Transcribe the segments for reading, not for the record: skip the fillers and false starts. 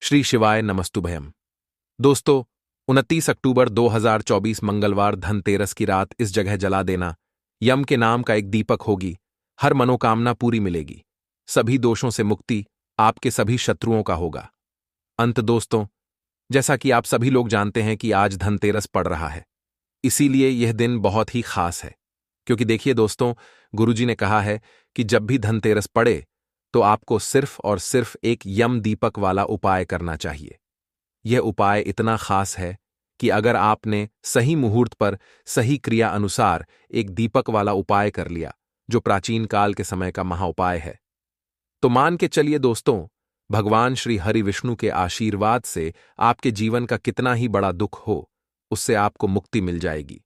श्री शिवाय नमस्तुभयम। दोस्तों, 29 अक्टूबर 2024 मंगलवार धनतेरस की रात इस जगह जला देना यम के नाम का एक दीपक होगी। हर मनोकामना पूरी मिलेगी, सभी दोषों से मुक्ति, आपके सभी शत्रुओं का होगा अंत। दोस्तों, जैसा कि आप सभी लोग जानते हैं कि आज धनतेरस पड़ रहा है, इसीलिए यह दिन बहुत ही खास है। क्योंकि देखिए दोस्तों, गुरुजी ने कहा है कि जब भी धनतेरस पड़े तो आपको सिर्फ और सिर्फ एक यम दीपक वाला उपाय करना चाहिए। यह उपाय इतना खास है कि अगर आपने सही मुहूर्त पर सही क्रिया अनुसार एक दीपक वाला उपाय कर लिया, जो प्राचीन काल के समय का महाउपाय है, तो मान के चलिए दोस्तों, भगवान श्री हरि विष्णु के आशीर्वाद से आपके जीवन का कितना ही बड़ा दुख हो, उससे आपको मुक्ति मिल जाएगी।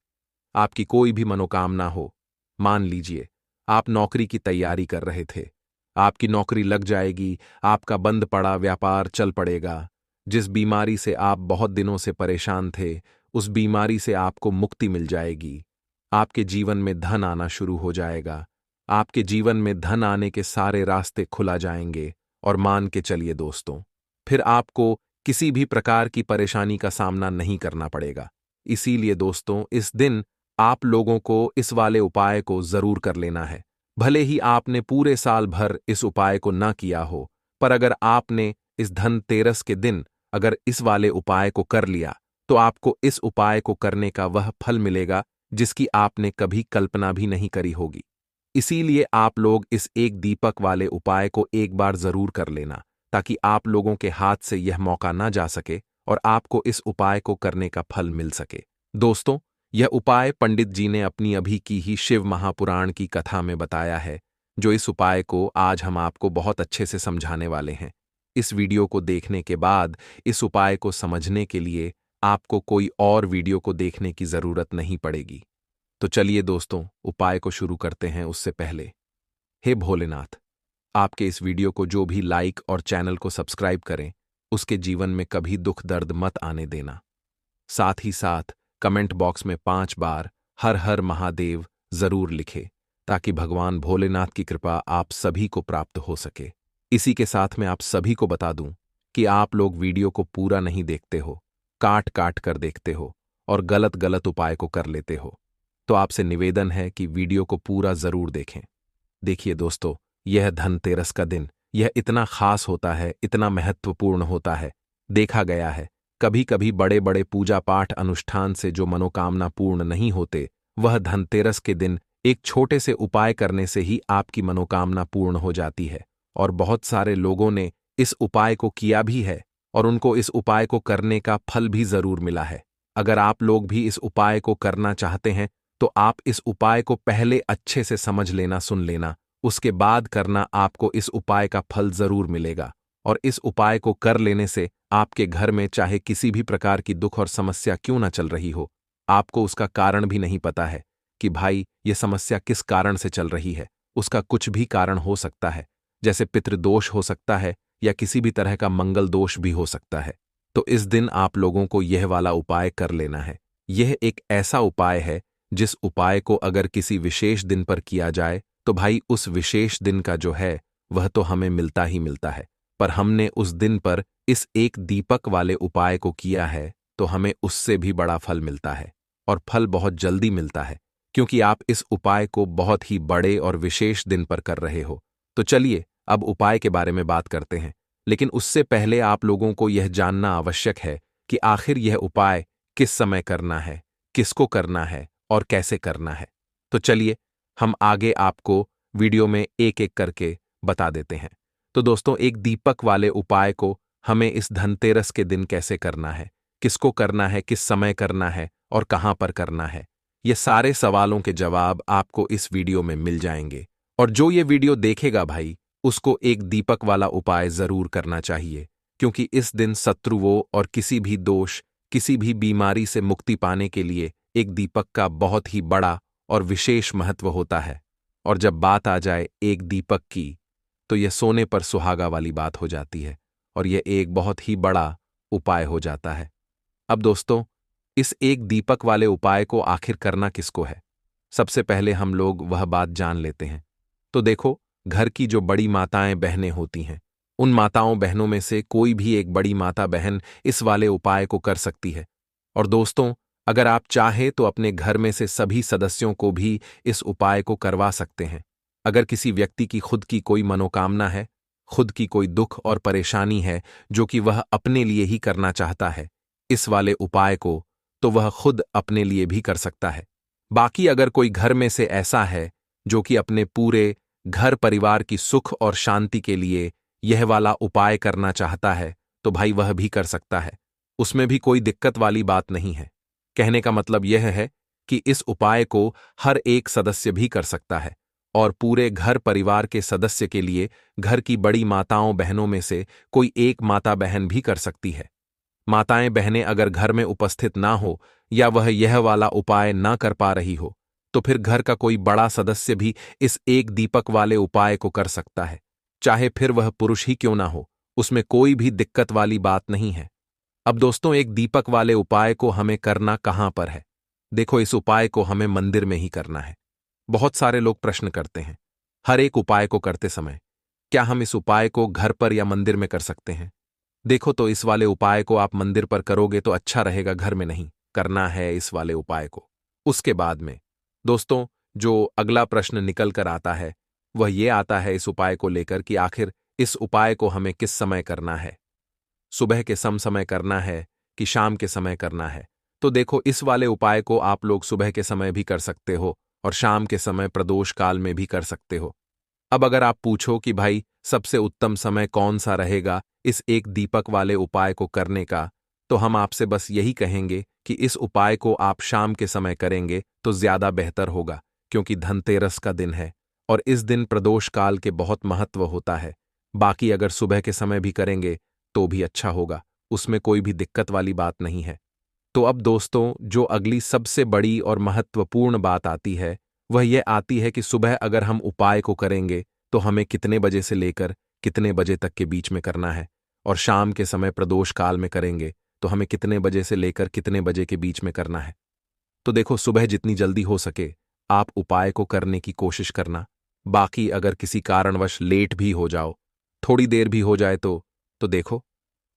आपकी कोई भी मनोकामना हो, मान लीजिए आप नौकरी की तैयारी कर रहे थे, आपकी नौकरी लग जाएगी, आपका बंद पड़ा व्यापार चल पड़ेगा। जिस बीमारी से आप बहुत दिनों से परेशान थे, उस बीमारी से आपको मुक्ति मिल जाएगी। आपके जीवन में धन आना शुरू हो जाएगा, आपके जीवन में धन आने के सारे रास्ते खुला जाएंगे। और मान के चलिए दोस्तों, फिर आपको किसी भी प्रकार की परेशानी का सामना नहीं करना पड़ेगा। इसीलिए दोस्तों, इस दिन आप लोगों को इस वाले उपाय को जरूर कर लेना है। भले ही आपने पूरे साल भर इस उपाय को ना किया हो, पर अगर आपने इस धनतेरस के दिन अगर इस वाले उपाय को कर लिया, तो आपको इस उपाय को करने का वह फल मिलेगा जिसकी आपने कभी कल्पना भी नहीं करी होगी। इसीलिए आप लोग इस एक दीपक वाले उपाय को एक बार जरूर कर लेना, ताकि आप लोगों के हाथ से यह मौका ना जा सके और आपको इस उपाय को करने का फल मिल सके। दोस्तों, यह उपाय पंडित जी ने अपनी अभी की ही शिव महापुराण की कथा में बताया है, जो इस उपाय को आज हम आपको बहुत अच्छे से समझाने वाले हैं। इस वीडियो को देखने के बाद इस उपाय को समझने के लिए आपको कोई और वीडियो को देखने की जरूरत नहीं पड़ेगी। तो चलिए दोस्तों, उपाय को शुरू करते हैं। उससे पहले, हे भोलेनाथ, आपके इस वीडियो को जो भी लाइक और चैनल को सब्सक्राइब करें, उसके जीवन में कभी दुख दर्द मत आने देना। साथ ही साथ कमेंट बॉक्स में 5 बार हर हर महादेव जरूर लिखे, ताकि भगवान भोलेनाथ की कृपा आप सभी को प्राप्त हो सके। इसी के साथ मैं आप सभी को बता दूं कि आप लोग वीडियो को पूरा नहीं देखते हो, काट काट कर देखते हो और गलत गलत उपाय को कर लेते हो। तो आपसे निवेदन है कि वीडियो को पूरा जरूर देखें। देखिए दोस्तों, यह धनतेरस का दिन यह इतना खास होता है, इतना महत्वपूर्ण होता है। देखा गया है, कभी कभी बड़े बड़े पूजा पाठ अनुष्ठान से जो मनोकामना पूर्ण नहीं होते, वह धनतेरस के दिन एक छोटे से उपाय करने से ही आपकी मनोकामना पूर्ण हो जाती है। और बहुत सारे लोगों ने इस उपाय को किया भी है और उनको इस उपाय को करने का फल भी जरूर मिला है। अगर आप लोग भी इस उपाय को करना चाहते हैं, तो आप इस उपाय को पहले अच्छे से समझ लेना, सुन लेना, उसके बाद करना। आपको इस उपाय का फल जरूर मिलेगा। और इस उपाय को कर लेने से आपके घर में चाहे किसी भी प्रकार की दुख और समस्या क्यों ना चल रही हो, आपको उसका कारण भी नहीं पता है कि भाई ये समस्या किस कारण से चल रही है। उसका कुछ भी कारण हो सकता है, जैसे पितृदोष हो सकता है या किसी भी तरह का मंगल दोष भी हो सकता है। तो इस दिन आप लोगों को यह वाला उपाय कर लेना है। यह एक ऐसा उपाय है जिस उपाय को अगर किसी विशेष दिन पर किया जाए, तो भाई उस विशेष दिन का जो है वह तो हमें मिलता ही मिलता है। पर हमने उस दिन पर इस एक दीपक वाले उपाय को किया है, तो हमें उससे भी बड़ा फल मिलता है। और फल बहुत जल्दी मिलता है, क्योंकि आप इस उपाय को बहुत ही बड़े और विशेष दिन पर कर रहे हो। तो चलिए अब उपाय के बारे में बात करते हैं। लेकिन उससे पहले आप लोगों को यह जानना आवश्यक है कि आखिर यह उपाय किस समय करना है, किसको करना है और कैसे करना है। तो चलिए हम आगे आपको वीडियो में एक एक करके बता देते हैं। तो दोस्तों, एक दीपक वाले उपाय को हमें इस धनतेरस के दिन कैसे करना है, किसको करना है, किस समय करना है और कहां पर करना है, ये सारे सवालों के जवाब आपको इस वीडियो में मिल जाएंगे। और जो ये वीडियो देखेगा भाई, उसको एक दीपक वाला उपाय जरूर करना चाहिए, क्योंकि इस दिन शत्रुओं और किसी भी दोष, किसी भी बीमारी से मुक्ति पाने के लिए एक दीपक का बहुत ही बड़ा और विशेष महत्व होता है। और जब बात आ जाए एक दीपक की, तो यह सोने पर सुहागा वाली बात हो जाती है और यह एक बहुत ही बड़ा उपाय हो जाता है। अब दोस्तों, इस एक दीपक वाले उपाय को आखिर करना किसको है, सबसे पहले हम लोग वह बात जान लेते हैं। तो देखो, घर की जो बड़ी माताएं बहनें होती हैं, उन माताओं बहनों में से कोई भी एक बड़ी माता बहन इस वाले उपाय को कर सकती है। और दोस्तों, अगर आप चाहे तो अपने घर में से सभी सदस्यों को भी इस उपाय को करवा सकते हैं। अगर किसी व्यक्ति की खुद की कोई मनोकामना है, खुद की कोई दुख और परेशानी है जो कि वह अपने लिए ही करना चाहता है इस वाले उपाय को, तो वह खुद अपने लिए भी कर सकता है। बाकी अगर कोई घर में से ऐसा है जो कि अपने पूरे घर परिवार की सुख और शांति के लिए यह वाला उपाय करना चाहता है, तो भाई वह भी कर सकता है। उसमें भी कोई दिक्कत वाली बात नहीं है। कहने का मतलब यह है कि इस उपाय को हर एक सदस्य भी कर सकता है और पूरे घर परिवार के सदस्य के लिए घर की बड़ी माताओं बहनों में से कोई एक माता बहन भी कर सकती है। माताएं बहनें अगर घर में उपस्थित ना हो या वह यह वाला उपाय ना कर पा रही हो, तो फिर घर का कोई बड़ा सदस्य भी इस एक दीपक वाले उपाय को कर सकता है, चाहे फिर वह पुरुष ही क्यों ना हो। उसमें कोई भी दिक्कत वाली बात नहीं है। अब दोस्तों, एक दीपक वाले उपाय को हमें करना कहां पर है? देखो, इस उपाय को हमें मंदिर में ही करना है। बहुत सारे लोग प्रश्न करते हैं हर एक उपाय को करते समय, क्या हम इस उपाय को घर पर या मंदिर में कर सकते हैं? देखो, तो इस वाले उपाय को आप मंदिर पर करोगे तो अच्छा रहेगा, घर में नहीं करना है इस वाले उपाय को। उसके बाद में दोस्तों, जो अगला प्रश्न निकल कर आता है वह ये आता है इस उपाय को लेकर कि आखिर इस उपाय को हमें किस समय करना है, सुबह के समय करना है कि शाम के समय करना है? तो देखो, इस वाले उपाय को आप लोग सुबह के समय भी कर सकते हो और शाम के समय प्रदोष काल में भी कर सकते हो। अब अगर आप पूछो कि भाई सबसे उत्तम समय कौन सा रहेगा इस एक दीपक वाले उपाय को करने का, तो हम आपसे बस यही कहेंगे कि इस उपाय को आप शाम के समय करेंगे तो ज्यादा बेहतर होगा, क्योंकि धनतेरस का दिन है और इस दिन प्रदोष काल के बहुत महत्व होता है। बाकी अगर सुबह के समय भी करेंगे तो भी अच्छा होगा, उसमें कोई भी दिक्कत वाली बात नहीं है। तो अब दोस्तों, जो अगली सबसे बड़ी और महत्वपूर्ण बात आती है वह यह आती है कि सुबह अगर हम उपाय को करेंगे तो हमें कितने बजे से लेकर कितने बजे तक के बीच में करना है, और शाम के समय प्रदोष काल में करेंगे तो हमें कितने बजे से लेकर कितने बजे के बीच में करना है। तो देखो, सुबह जितनी जल्दी हो सके आप उपाय को करने की कोशिश करना। बाकी अगर किसी कारणवश लेट भी हो जाओ, थोड़ी देर भी हो जाए तो देखो,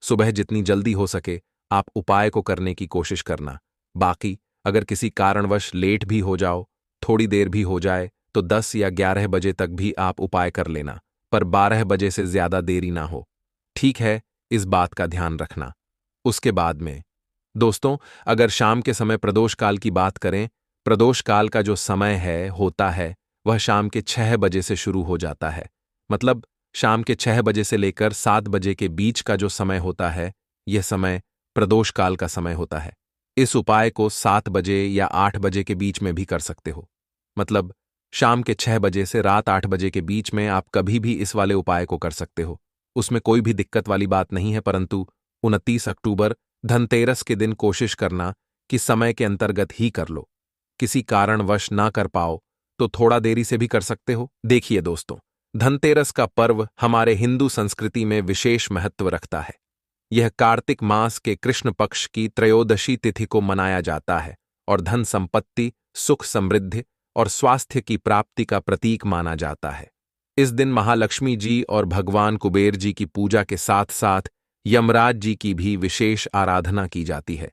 सुबह जितनी जल्दी हो सके आप उपाय को करने की कोशिश करना। बाकी अगर किसी कारणवश लेट भी हो जाओ, थोड़ी देर भी हो जाए, तो 10 या 11 बजे तक भी आप उपाय कर लेना, पर 12 बजे से ज्यादा देरी ना हो। ठीक है, इस बात का ध्यान रखना। उसके बाद में दोस्तों, अगर शाम के समय प्रदोष काल की बात करें, प्रदोष काल का जो समय होता है वह शाम के 6 बजे से शुरू हो जाता है। मतलब शाम के 6 बजे से लेकर 7 बजे के बीच का जो समय होता है, यह समय प्रदोष काल का समय होता है। इस उपाय को 7 बजे या 8 बजे के बीच में भी कर सकते हो। मतलब शाम के 6 बजे से रात 8 बजे के बीच में आप कभी भी इस वाले उपाय को कर सकते हो, उसमें कोई भी दिक्कत वाली बात नहीं है। परंतु 29 अक्टूबर धनतेरस के दिन कोशिश करना कि समय के अंतर्गत ही कर लो। किसी कारणवश ना कर पाओ तो थोड़ा देरी से भी कर सकते हो। देखिए दोस्तों, धनतेरस का पर्व हमारे हिंदू संस्कृति में विशेष महत्व रखता है। यह कार्तिक मास के कृष्ण पक्ष की त्रयोदशी तिथि को मनाया जाता है और धन संपत्ति, सुख समृद्धि और स्वास्थ्य की प्राप्ति का प्रतीक माना जाता है। इस दिन महालक्ष्मी जी और भगवान कुबेर जी की पूजा के साथ साथ यमराज जी की भी विशेष आराधना की जाती है।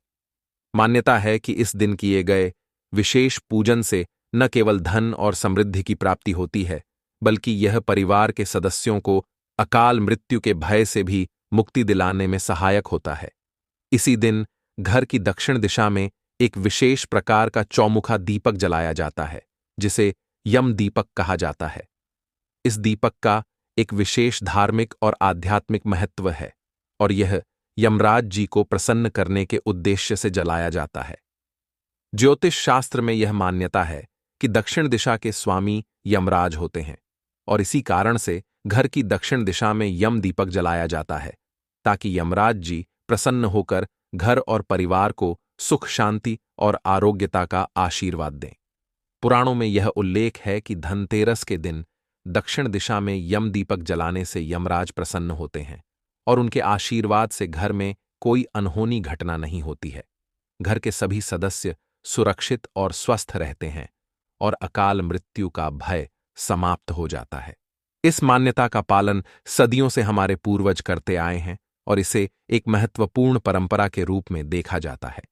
मान्यता है कि इस दिन किए गए विशेष पूजन से न केवल धन और समृद्धि की प्राप्ति होती है, बल्कि यह परिवार के सदस्यों को अकाल मृत्यु के भय से भी मुक्ति दिलाने में सहायक होता है। इसी दिन घर की दक्षिण दिशा में एक विशेष प्रकार का चौमुखा दीपक जलाया जाता है, जिसे यम दीपक कहा जाता है। इस दीपक का एक विशेष धार्मिक और आध्यात्मिक महत्व है और यह यमराज जी को प्रसन्न करने के उद्देश्य से जलाया जाता है। ज्योतिष शास्त्र में यह मान्यता है कि दक्षिण दिशा के स्वामी यमराज होते हैं और इसी कारण से घर की दक्षिण दिशा में यम दीपक जलाया जाता है, ताकि यमराज जी प्रसन्न होकर घर और परिवार को सुख शांति और आरोग्यता का आशीर्वाद दें। पुराणों में यह उल्लेख है कि धनतेरस के दिन दक्षिण दिशा में यम दीपक जलाने से यमराज प्रसन्न होते हैं और उनके आशीर्वाद से घर में कोई अनहोनी घटना नहीं होती है। घर के सभी सदस्य सुरक्षित और स्वस्थ रहते हैं और अकाल मृत्यु का भय समाप्त हो जाता है। इस मान्यता का पालन सदियों से हमारे पूर्वज करते आए हैं और इसे एक महत्वपूर्ण परंपरा के रूप में देखा जाता है।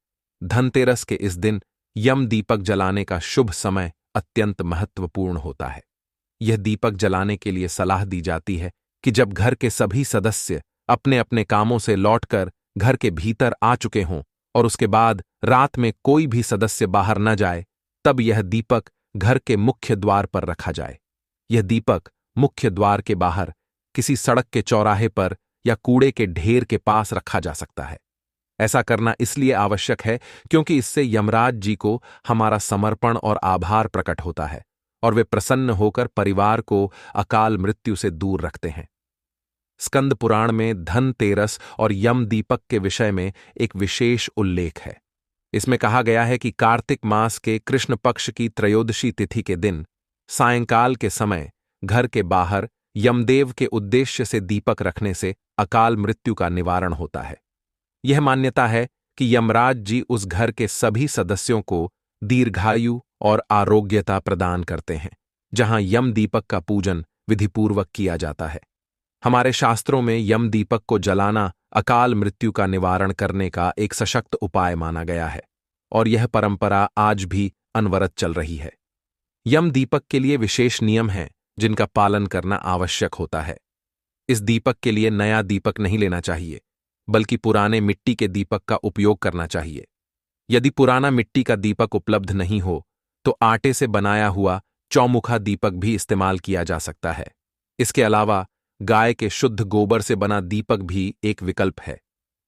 धनतेरस के इस दिन यम दीपक जलाने का शुभ समय अत्यंत महत्वपूर्ण होता है। यह दीपक जलाने के लिए सलाह दी जाती है कि जब घर के सभी सदस्य अपने अपने कामों से लौटकर घर के भीतर आ चुके हों और उसके बाद रात में कोई भी सदस्य बाहर न जाए, तब यह दीपक घर के मुख्य द्वार पर रखा जाए। यह दीपक मुख्य द्वार के बाहर, किसी सड़क के चौराहे पर या कूड़े के ढेर के पास रखा जा सकता है। ऐसा करना इसलिए आवश्यक है क्योंकि इससे यमराज जी को हमारा समर्पण और आभार प्रकट होता है और वे प्रसन्न होकर परिवार को अकाल मृत्यु से दूर रखते हैं। स्कंद पुराण में धनतेरस और यम दीपक के विषय में एक विशेष उल्लेख है। इसमें कहा गया है कि कार्तिक मास के कृष्ण पक्ष की त्रयोदशी तिथि के दिन सायंकाल के समय घर के बाहर यमदेव के उद्देश्य से दीपक रखने से अकाल मृत्यु का निवारण होता है। यह मान्यता है कि यमराज जी उस घर के सभी सदस्यों को दीर्घायु और आरोग्यता प्रदान करते हैं, जहां यम दीपक का पूजन विधिपूर्वक किया जाता है। हमारे शास्त्रों में यम दीपक को जलाना अकाल मृत्यु का निवारण करने का एक सशक्त उपाय माना गया है और यह परंपरा आज भी अनवरत चल रही है। यम दीपक के लिए विशेष नियम हैं जिनका पालन करना आवश्यक होता है। इस दीपक के लिए नया दीपक नहीं लेना चाहिए, बल्कि पुराने मिट्टी के दीपक का उपयोग करना चाहिए। यदि पुराना मिट्टी का दीपक उपलब्ध नहीं हो तो आटे से बनाया हुआ चौमुखा दीपक भी इस्तेमाल किया जा सकता है। इसके अलावा गाय के शुद्ध गोबर से बना दीपक भी एक विकल्प है,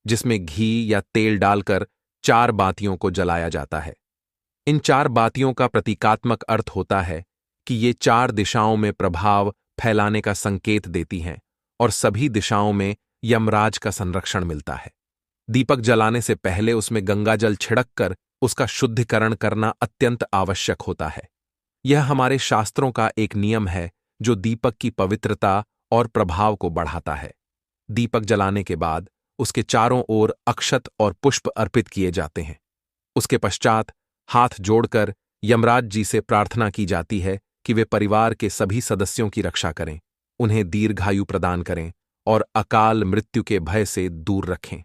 जिसमें घी या तेल डालकर 4 बातियों को जलाया जाता है। इन 4 बातियों का प्रतीकात्मक अर्थ होता है कि ये 4 दिशाओं में प्रभाव फैलाने का संकेत देती हैं और सभी दिशाओं में यमराज का संरक्षण मिलता है। दीपक जलाने से पहले उसमें गंगाजल छिड़ककर उसका शुद्धिकरण करना अत्यंत आवश्यक होता है। यह हमारे शास्त्रों का एक नियम है जो दीपक की पवित्रता और प्रभाव को बढ़ाता है। दीपक जलाने के बाद उसके चारों ओर अक्षत और पुष्प अर्पित किए जाते हैं। उसके पश्चात हाथ जोड़कर यमराज जी से प्रार्थना की जाती है कि वे परिवार के सभी सदस्यों की रक्षा करें, उन्हें दीर्घायु प्रदान करें और अकाल मृत्यु के भय से दूर रखें।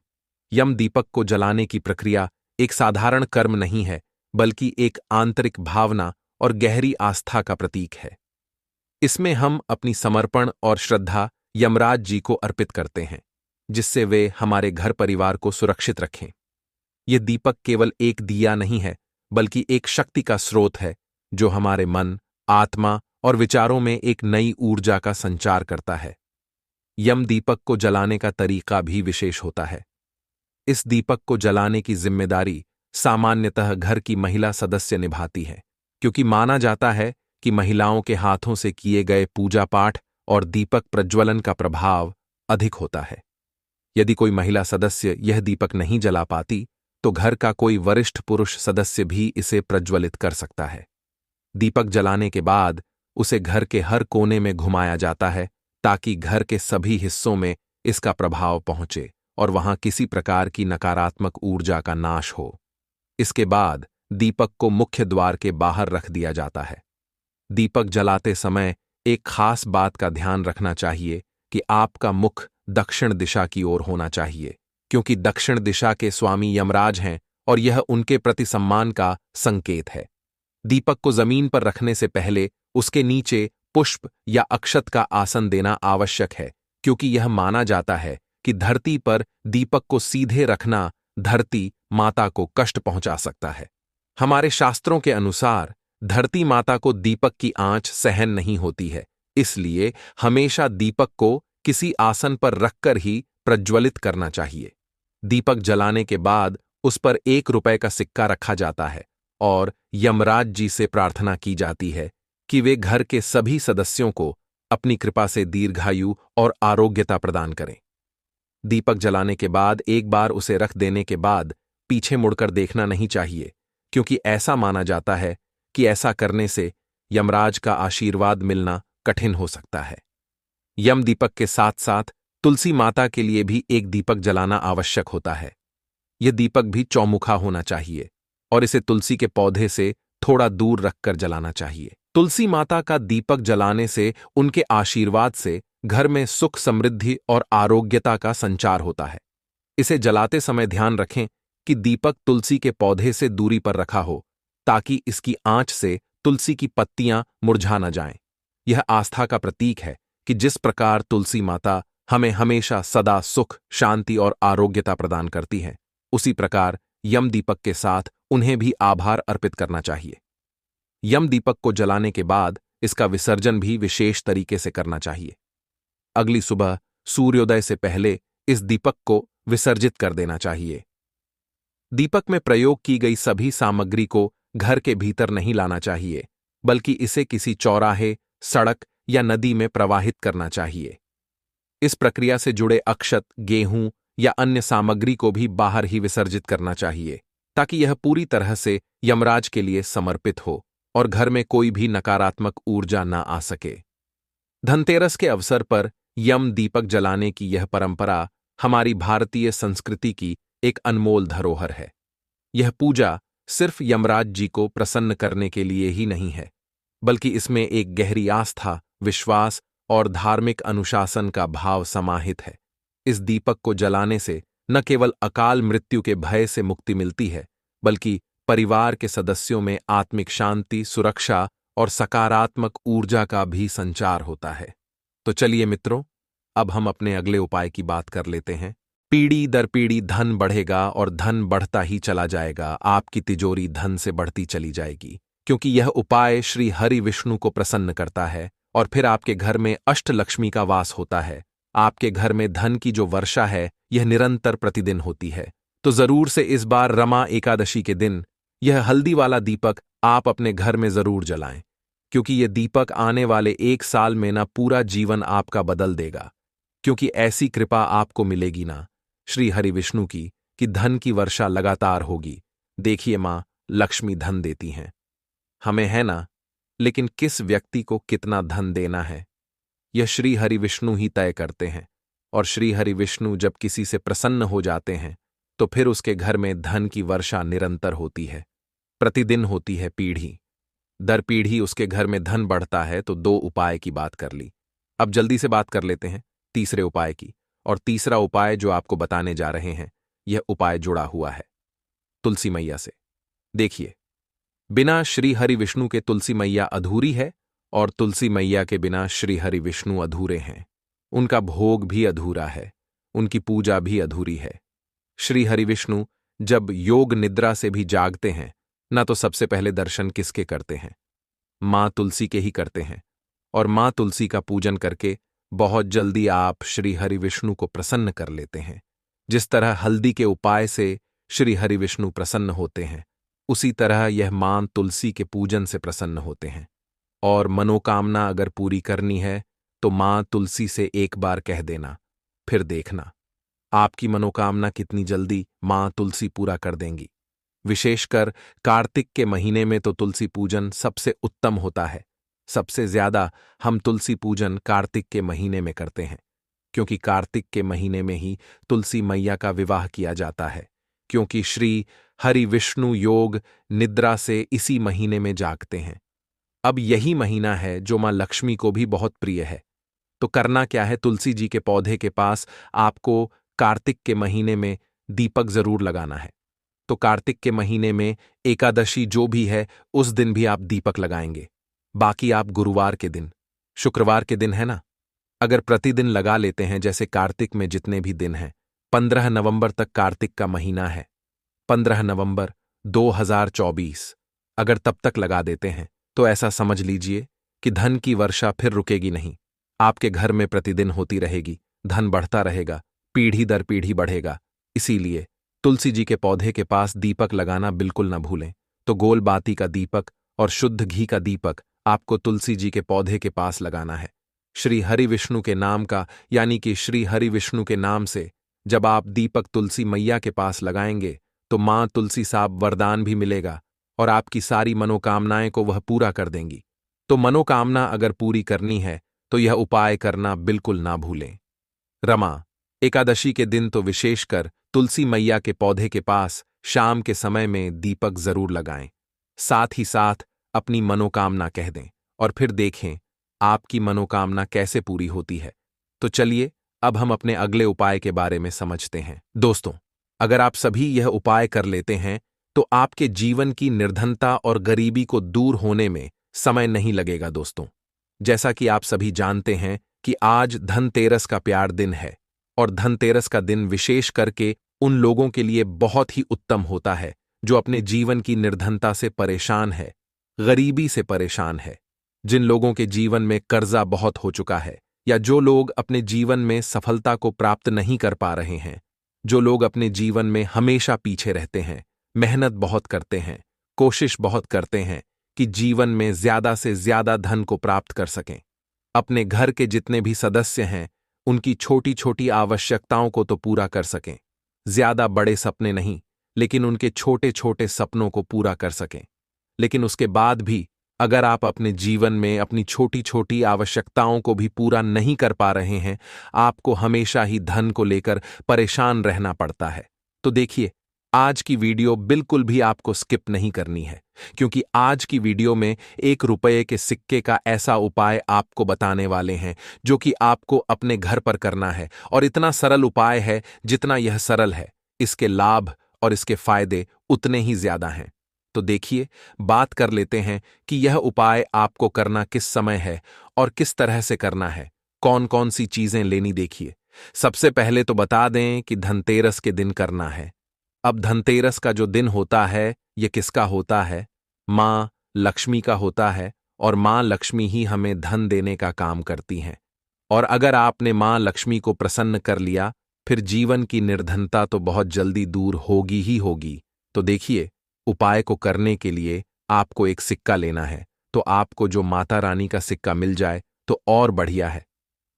यम दीपक को जलाने की प्रक्रिया एक साधारण कर्म नहीं है, बल्कि एक आंतरिक भावना और गहरी आस्था का प्रतीक है। इसमें हम अपनी समर्पण और श्रद्धा यमराज जी को अर्पित करते हैं, जिससे वे हमारे घर परिवार को सुरक्षित रखें। यह दीपक केवल एक दिया नहीं है, बल्कि एक शक्ति का स्रोत है जो हमारे मन, आत्मा और विचारों में एक नई ऊर्जा का संचार करता है। यम दीपक को जलाने का तरीका भी विशेष होता है। इस दीपक को जलाने की जिम्मेदारी सामान्यतः घर की महिला सदस्य निभाती है, क्योंकि माना जाता है कि महिलाओं के हाथों से किए गए पूजा पाठ और दीपक प्रज्वलन का प्रभाव अधिक होता है। यदि कोई महिला सदस्य यह दीपक नहीं जला पाती, तो घर का कोई वरिष्ठ पुरुष सदस्य भी इसे प्रज्वलित कर सकता है। दीपक जलाने के बाद उसे घर के हर कोने में घुमाया जाता है ताकि घर के सभी हिस्सों में इसका प्रभाव पहुंचे और वहां किसी प्रकार की नकारात्मक ऊर्जा का नाश हो। इसके बाद दीपक को मुख्य द्वार के बाहर रख दिया जाता है। दीपक जलाते समय एक खास बात का ध्यान रखना चाहिए कि आपका मुख दक्षिण दिशा की ओर होना चाहिए, क्योंकि दक्षिण दिशा के स्वामी यमराज हैं और यह उनके प्रति सम्मान का संकेत है। दीपक को जमीन पर रखने से पहले उसके नीचे पुष्प या अक्षत का आसन देना आवश्यक है, क्योंकि यह माना जाता है कि धरती पर दीपक को सीधे रखना धरती माता को कष्ट पहुंचा सकता है। हमारे शास्त्रों के अनुसार धरती माता को दीपक की आंच सहन नहीं होती है, इसलिए हमेशा दीपक को किसी आसन पर रखकर ही प्रज्वलित करना चाहिए। दीपक जलाने के बाद उस पर 1 रुपए का सिक्का रखा जाता है और यमराज जी से प्रार्थना की जाती है कि वे घर के सभी सदस्यों को अपनी कृपा से दीर्घायु और आरोग्यता प्रदान करें। दीपक जलाने के बाद एक बार उसे रख देने के बाद पीछे मुड़कर देखना नहीं चाहिए, क्योंकि ऐसा माना जाता है कि ऐसा करने से यमराज का आशीर्वाद मिलना कठिन हो सकता है। यम दीपक के साथ साथ तुलसी माता के लिए भी एक दीपक जलाना आवश्यक होता है। यह दीपक भी चौमुखा होना चाहिए और इसे तुलसी के पौधे से थोड़ा दूर रखकर जलाना चाहिए। तुलसी माता का दीपक जलाने से, उनके आशीर्वाद से घर में सुख, समृद्धि और आरोग्यता का संचार होता है। इसे जलाते समय ध्यान रखें कि दीपक तुलसी के पौधे से दूरी पर रखा हो, ताकि इसकी आंच से तुलसी की पत्तियां मुरझा न जाएं। यह आस्था का प्रतीक है कि जिस प्रकार तुलसी माता हमें हमेशा सदा सुख, शांति और आरोग्यता प्रदान करती है, उसी प्रकार यम दीपक के साथ उन्हें भी आभार अर्पित करना चाहिए। यम दीपक को जलाने के बाद इसका विसर्जन भी विशेष तरीके से करना चाहिए। अगली सुबह सूर्योदय से पहले इस दीपक को विसर्जित कर देना चाहिए। दीपक में प्रयोग की गई सभी सामग्री को घर के भीतर नहीं लाना चाहिए, बल्कि इसे किसी चौराहे, सड़क या नदी में प्रवाहित करना चाहिए। इस प्रक्रिया से जुड़े अक्षत, गेहूं या अन्य सामग्री को भी बाहर ही विसर्जित करना चाहिए, ताकि यह पूरी तरह से यमराज के लिए समर्पित हो और घर में कोई भी नकारात्मक ऊर्जा न आ सके। धनतेरस के अवसर पर यम दीपक जलाने की यह परंपरा हमारी भारतीय संस्कृति की एक अनमोल धरोहर है। यह पूजा सिर्फ यमराज जी को प्रसन्न करने के लिए ही नहीं है, बल्कि इसमें एक गहरी आस्था, विश्वास और धार्मिक अनुशासन का भाव समाहित है। इस दीपक को जलाने से न केवल अकाल मृत्यु के भय से मुक्ति मिलती है, बल्कि परिवार के सदस्यों में आत्मिक शांति, सुरक्षा और सकारात्मक ऊर्जा का भी संचार होता है। तो चलिए मित्रों, अब हम अपने अगले उपाय की बात कर लेते हैं। पीढ़ी दर पीढ़ी धन बढ़ेगा और धन बढ़ता ही चला जाएगा। आपकी तिजोरी धन से बढ़ती चली जाएगी, क्योंकि यह उपाय श्री हरि विष्णु को प्रसन्न करता है और फिर आपके घर में अष्टलक्ष्मी का वास होता है। आपके घर में धन की जो वर्षा है, यह निरंतर प्रतिदिन होती है। तो जरूर से इस बार रमा एकादशी के दिन यह हल्दी वाला दीपक आप अपने घर में जरूर जलाएं, क्योंकि यह दीपक आने वाले 1 साल में ना पूरा जीवन आपका बदल देगा, क्योंकि ऐसी कृपा आपको मिलेगी ना श्री हरि विष्णु की कि धन की वर्षा लगातार होगी। देखिए, मां लक्ष्मी धन देती हैं, हमें है ना, लेकिन किस व्यक्ति को कितना धन देना है, यह श्री हरि विष्णु ही तय करते हैं। और श्री हरि विष्णु जब किसी से प्रसन्न हो जाते हैं, तो फिर उसके घर में धन की वर्षा निरंतर होती है, प्रतिदिन होती है, पीढ़ी दर पीढ़ी उसके घर में धन बढ़ता है। तो 2 उपाय की बात कर ली, अब जल्दी से बात कर लेते हैं तीसरे उपाय की। और तीसरा उपाय जो आपको बताने जा रहे हैं, यह उपाय जुड़ा हुआ है तुलसी मैया से। देखिए, बिना श्री हरि विष्णु के तुलसी मैया अधूरी है और तुलसी मैया के बिना श्री हरि विष्णु अधूरे हैं। उनका भोग भी अधूरा है, उनकी पूजा भी अधूरी है। श्री हरि विष्णु जब योग निद्रा से भी जागते हैं ना, तो सबसे पहले दर्शन किसके करते हैं? मां तुलसी के ही करते हैं। और मां तुलसी का पूजन करके बहुत जल्दी आप श्री हरि विष्णु को प्रसन्न कर लेते हैं। जिस तरह हल्दी के उपाय से श्री हरि विष्णु प्रसन्न होते हैं, उसी तरह यह मां तुलसी के पूजन से प्रसन्न होते हैं। और मनोकामना अगर पूरी करनी है तो मां तुलसी से एक बार कह देना, फिर देखना आपकी मनोकामना कितनी जल्दी मां तुलसी पूरा कर देंगी। विशेषकर कार्तिक के महीने में तो तुलसी पूजन सबसे उत्तम होता है। सबसे ज्यादा हम तुलसी पूजन कार्तिक के महीने में करते हैं, क्योंकि कार्तिक के महीने में ही तुलसी मैया का विवाह किया जाता है, क्योंकि श्री हरि विष्णु योग निद्रा से इसी महीने में जागते हैं। अब यही महीना है जो मां लक्ष्मी को भी बहुत प्रिय है। तो करना क्या है, तुलसी जी के पौधे के पास आपको कार्तिक के महीने में दीपक जरूर लगाना है। तो कार्तिक के महीने में एकादशी जो भी है, उस दिन भी आप दीपक लगाएंगे। बाकी आप गुरुवार के दिन, शुक्रवार के दिन है ना, अगर प्रतिदिन लगा लेते हैं, जैसे कार्तिक में जितने भी दिन हैं, 15 नवंबर तक कार्तिक का महीना है, 15 नवंबर 2024 अगर तब तक लगा देते हैं, तो ऐसा समझ लीजिए कि धन की वर्षा फिर रुकेगी नहीं। आपके घर में प्रतिदिन होती रहेगी, धन बढ़ता रहेगा, पीढ़ी दर पीढ़ी बढ़ेगा। इसीलिए तुलसी जी के पौधे के पास दीपक लगाना बिल्कुल न भूलें। तो गोल बाती का दीपक और शुद्ध घी का दीपक आपको तुलसी जी के पौधे के पास लगाना है। श्री हरि विष्णु के नाम का, यानी कि श्री हरि विष्णु के नाम से जब आप दीपक तुलसी मैया के पास लगाएंगे, तो मां तुलसी साहब वरदान भी मिलेगा और आपकी सारी मनोकामनाएं को वह पूरा कर देंगी। तो मनोकामना अगर पूरी करनी है तो यह उपाय करना बिल्कुल ना भूलें। रमा एकादशी के दिन तो विशेषकर तुलसी मैया के पौधे के पास शाम के समय में दीपक जरूर लगाएं। साथ ही साथ अपनी मनोकामना कह दें और फिर देखें आपकी मनोकामना कैसे पूरी होती है। तो चलिए अब हम अपने अगले उपाय के बारे में समझते हैं। दोस्तों, अगर आप सभी यह उपाय कर लेते हैं तो आपके जीवन की निर्धनता और गरीबी को दूर होने में समय नहीं लगेगा। दोस्तों, जैसा कि आप सभी जानते हैं कि आज धनतेरस का प्यार दिन है और धनतेरस का दिन विशेष करके उन लोगों के लिए बहुत ही उत्तम होता है जो अपने जीवन की निर्धनता से परेशान है, गरीबी से परेशान है, जिन लोगों के जीवन में कर्जा बहुत हो चुका है, या जो लोग अपने जीवन में सफलता को प्राप्त नहीं कर पा रहे हैं, जो लोग अपने जीवन में हमेशा पीछे रहते हैं, मेहनत बहुत करते हैं, कोशिश बहुत करते हैं कि जीवन में ज्यादा से ज्यादा धन को प्राप्त कर सकें। अपने घर के जितने भी सदस्य हैं उनकी छोटी छोटी आवश्यकताओं को तो पूरा कर सकें, ज्यादा बड़े सपने नहीं लेकिन उनके छोटे छोटे सपनों को पूरा कर सकें। लेकिन उसके बाद भी अगर आप अपने जीवन में अपनी छोटी छोटी आवश्यकताओं को भी पूरा नहीं कर पा रहे हैं, आपको हमेशा ही धन को लेकर परेशान रहना पड़ता है। तो देखिए, आज की वीडियो बिल्कुल भी आपको स्किप नहीं करनी है, क्योंकि आज की वीडियो में 1 रुपये के सिक्के का ऐसा उपाय आपको बताने वाले हैं जो कि आपको अपने घर पर करना है। और इतना सरल उपाय है, जितना यह सरल है इसके लाभ और इसके फायदे उतने ही ज्यादा हैं। तो देखिए, बात कर लेते हैं कि यह उपाय आपको करना किस समय है और किस तरह से करना है, कौन कौन सी चीजें लेनी। देखिए, सबसे पहले तो बता दें कि धनतेरस के दिन करना है। अब धनतेरस का जो दिन होता है यह किसका होता है? मां लक्ष्मी का होता है, और मां लक्ष्मी ही हमें धन देने का काम करती हैं। और अगर आपने मां लक्ष्मी को प्रसन्न कर लिया, फिर जीवन की निर्धनता तो बहुत जल्दी दूर होगी ही होगी। तो देखिए, उपाय को करने के लिए आपको एक सिक्का लेना है। तो आपको जो माता रानी का सिक्का मिल जाए तो और बढ़िया है,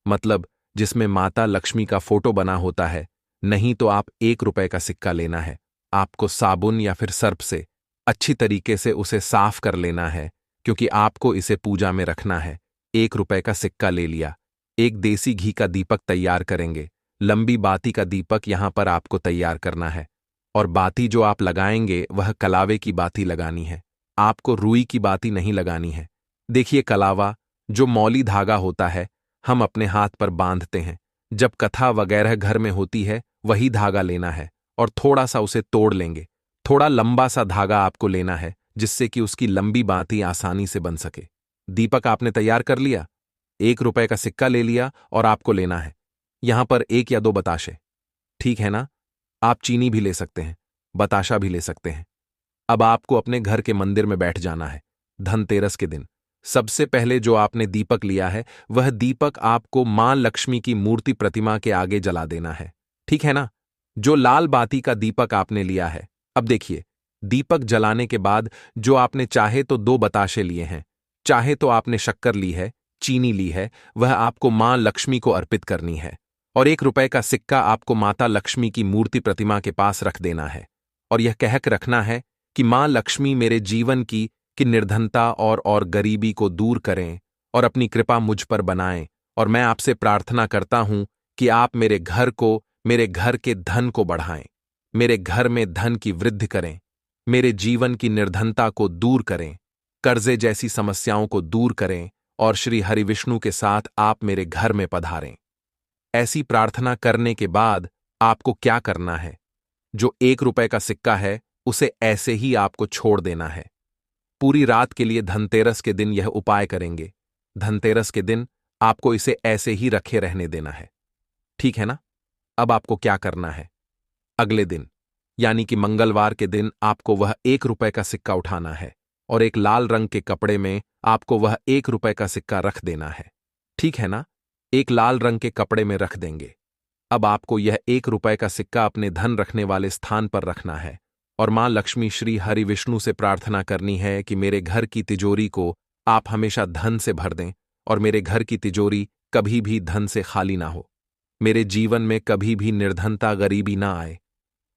मतलब जिसमें माता लक्ष्मी का फोटो बना होता है। नहीं तो आप 1 रुपये का सिक्का लेना है। आपको साबुन या फिर सर्फ से अच्छी तरीके से उसे साफ कर लेना है, क्योंकि आपको इसे पूजा में रखना है। 1 रुपये का सिक्का ले लिया। एक देसी घी का दीपक तैयार करेंगे। लंबी बाती का दीपक यहां पर आपको तैयार करना है, और बाती जो आप लगाएंगे वह कलावे की बाती लगानी है। आपको रुई की बाती नहीं लगानी है। देखिए, कलावा जो मौली धागा होता है हम अपने हाथ पर बांधते हैं जब कथा वगैरह घर में होती है, वही धागा लेना है और थोड़ा सा उसे तोड़ लेंगे। थोड़ा लंबा सा धागा आपको लेना है जिससे कि उसकी लंबी बाती आसानी से बन सके। दीपक आपने तैयार कर लिया, 1 रुपये का सिक्का ले लिया, और आपको लेना है यहां पर 1 या 2 बताशे। ठीक है ना? आप चीनी भी ले सकते हैं, बताशा भी ले सकते हैं। अब आपको अपने घर के मंदिर में बैठ जाना है। धनतेरस के दिन सबसे पहले जो आपने दीपक लिया है वह दीपक आपको मां लक्ष्मी की मूर्ति प्रतिमा के आगे जला देना है। ठीक है ना? जो लाल बाती का दीपक आपने लिया है, अब देखिए, दीपक जलाने के बाद जो आपने चाहे तो 2 बताशे लिए हैं, चाहे तो आपने शक्कर ली है, चीनी ली है, वह आपको मां लक्ष्मी को अर्पित करनी है। और 1 रुपये का सिक्का आपको माता लक्ष्मी की मूर्ति प्रतिमा के पास रख देना है, और यह कहकर रखना है कि मां लक्ष्मी मेरे जीवन की निर्धनता और गरीबी को दूर करें और अपनी कृपा मुझ पर बनाएं। और मैं आपसे प्रार्थना करता हूं कि आप मेरे घर के धन को बढ़ाएं, मेरे घर में धन की वृद्धि करें, मेरे जीवन की निर्धनता को दूर करें, कर्जे जैसी समस्याओं को दूर करें, और श्री हरिविष्णु के साथ आप मेरे घर में पधारें। ऐसी प्रार्थना करने के बाद आपको क्या करना है? जो 1 रुपये का सिक्का है उसे ऐसे ही आपको छोड़ देना है। पूरी रात के लिए धनतेरस के दिन यह उपाय करेंगे। धनतेरस के दिन आपको इसे ऐसे ही रखे रहने देना है। ठीक है ना? अब आपको क्या करना है? अगले दिन यानी कि मंगलवार के दिन आपको वह 1 रुपये का सिक्का उठाना है, और एक लाल रंग के कपड़े में आपको वह 1 रुपये का सिक्का रख देना है। ठीक है ना? एक लाल रंग के कपड़े में रख देंगे। अब आपको यह 1 रुपये का सिक्का अपने धन रखने वाले स्थान पर रखना है, और मां लक्ष्मी श्री हरि विष्णु से प्रार्थना करनी है कि मेरे घर की तिजोरी को आप हमेशा धन से भर दें, और मेरे घर की तिजोरी कभी भी धन से खाली ना हो। मेरे जीवन में कभी भी निर्धनता गरीबी ना आए।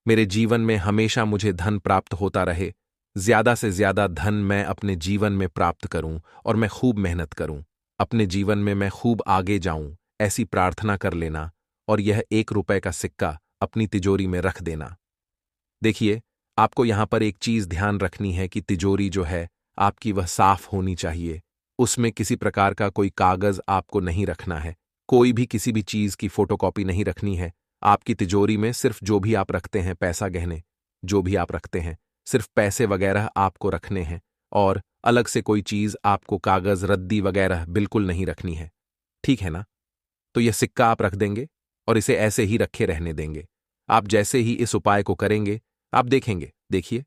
मेरे जीवन में हमेशा मुझे धन प्राप्त होता रहे। ज्यादा से ज्यादा धन मैं अपने जीवन में प्राप्त करूं, और मैं खूब मेहनत करूं। अपने जीवन में मैं खूब आगे जाऊं, ऐसी प्रार्थना कर लेना, और यह 1 रुपये का सिक्का अपनी तिजोरी में रख देना। देखिए, आपको यहां पर एक चीज ध्यान रखनी है कि तिजोरी जो है आपकी वह साफ होनी चाहिए, उसमें किसी प्रकार का कोई कागज आपको नहीं रखना है, कोई भी किसी भी चीज की फोटोकॉपी नहीं रखनी है। आपकी तिजोरी में सिर्फ जो भी आप रखते हैं, पैसा गहने जो भी आप रखते हैं, सिर्फ पैसे वगैरह आपको रखने हैं, और अलग से कोई चीज आपको कागज रद्दी वगैरह बिल्कुल नहीं रखनी है। ठीक है ना? तो यह सिक्का आप रख देंगे और इसे ऐसे ही रखे रहने देंगे। आप जैसे ही इस उपाय को करेंगे, आप देखेंगे, देखिए,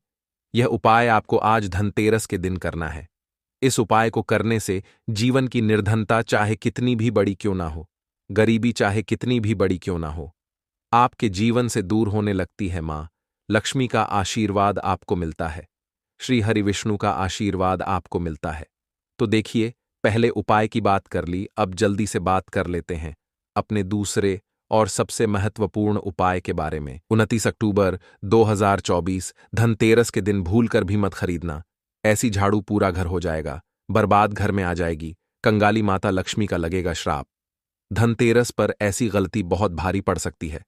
यह उपाय आपको आज धनतेरस के दिन करना है। इस उपाय को करने से जीवन की निर्धनता चाहे कितनी भी बड़ी क्यों ना हो, गरीबी चाहे कितनी भी बड़ी क्यों ना हो, आपके जीवन से दूर होने लगती है। मां लक्ष्मी का आशीर्वाद आपको मिलता है, श्री हरि विष्णु का आशीर्वाद आपको मिलता है। तो देखिए, पहले उपाय की बात कर ली, अब जल्दी से बात कर लेते हैं अपने दूसरे और सबसे महत्वपूर्ण उपाय के बारे में। 29 अक्टूबर 2024 धनतेरस के दिन भूलकर भी मत खरीदना। ऐसी झाड़ू पूरा घर हो जाएगा, बर्बाद घर में आ जाएगी, कंगाली माता लक्ष्मी का लगेगा श्राप। धनतेरस पर ऐसी गलती बहुत भारी पड़ सकती है।